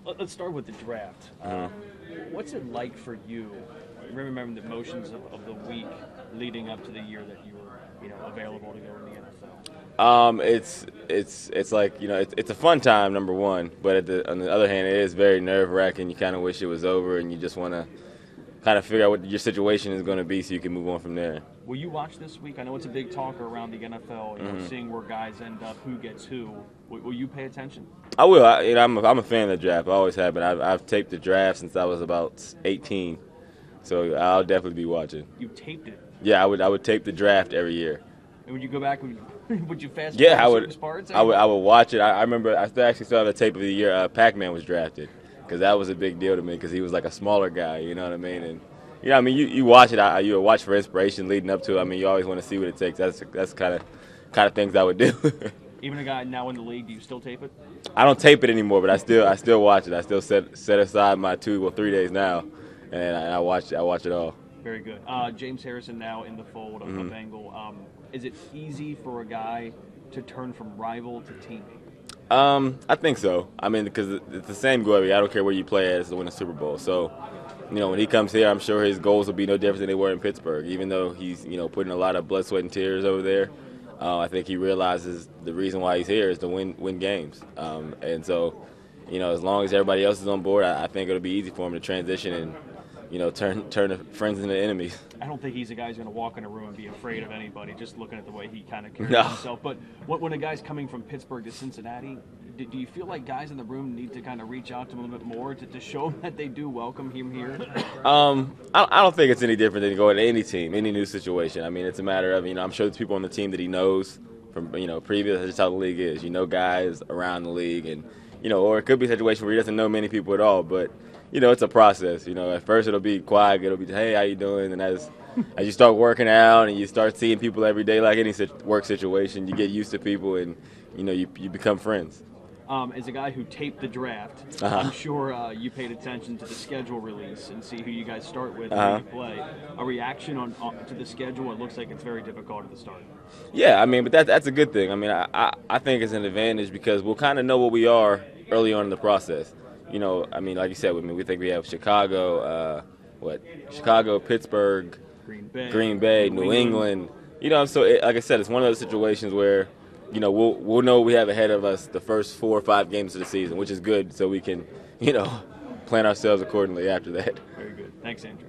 Let's start with the draft. What's it like for you, remembering the motions of the week leading up to the year that you were, available to go in the NFL? It's like it's a fun time, number one, but on the other hand, it is very nerve wracking. You kind of wish it was over, and you just want to kind of figure out what your situation is going to be so you can move on from there. Will you watch this week? I know it's a big talker around the NFL, seeing where guys end up, who gets who. Will you pay attention? I will. I'm a fan of the draft. I always have been. I've taped the draft since I was about 18, so I'll definitely be watching. You taped it? Yeah, I would tape the draft every year. And would you go back? Would you fast forward Yeah, certain parts? I would watch it. I remember I actually saw the tape of the year Pacman was drafted, because that was a big deal to me because he was like a smaller guy. You know what I mean? And you watch it. You watch for inspiration leading up to it. I mean, you always want to see what it takes. That's kind of things I would do. Even a guy now in the league, do you still tape it? I don't tape it anymore, but I still watch it. I still set aside my 3 days now, and I watch it all. Very good. James Harrison now in the fold of Bengal. Is it easy for a guy to turn from rival to teammate? I think so. I mean, because it's the same goal. I don't care where you play at, to win a Super Bowl. So, when he comes here, I'm sure his goals will be no different than they were in Pittsburgh. Even though he's, putting a lot of blood, sweat, and tears over there, I think he realizes the reason why he's here is to win games. And so, as long as everybody else is on board, I think it'll be easy for him to transition and, turn the friends into enemies. I don't think he's a guy who's going to walk in a room and be afraid of anybody, just looking at the way he kind of carries No. himself. But when a guy's coming from Pittsburgh to Cincinnati, do you feel like guys in the room need to kind of reach out to him a little bit more to show him that they do welcome him here? I don't think it's any different than going to any team, any new situation. I mean, it's a matter of, I'm sure there's people on the team that he knows from, previous. That's just how the league is. Guys around the league, and, or it could be a situation where he doesn't know many people at all, but it's a process. At first it'll be quiet. It'll be, hey, how you doing? And as you start working out and you start seeing people every day, like any work situation, you get used to people and, you become friends. As a guy who taped the draft, I'm sure you paid attention to the schedule release and see who you guys start with and who you play. A reaction to the schedule, it looks like it's very difficult at the start. Yeah, I mean, but that's a good thing. I mean, I think it's an advantage because we'll kind of know what we are early on in the process. I mean, like you said, we think we have Chicago, Chicago, Pittsburgh, Green Bay, New England. So like I said, it's one of those situations where, we'll know we have ahead of us the first 4 or 5 games of the season, which is good, so we can, plan ourselves accordingly after that. Very good. Thanks, Andrew.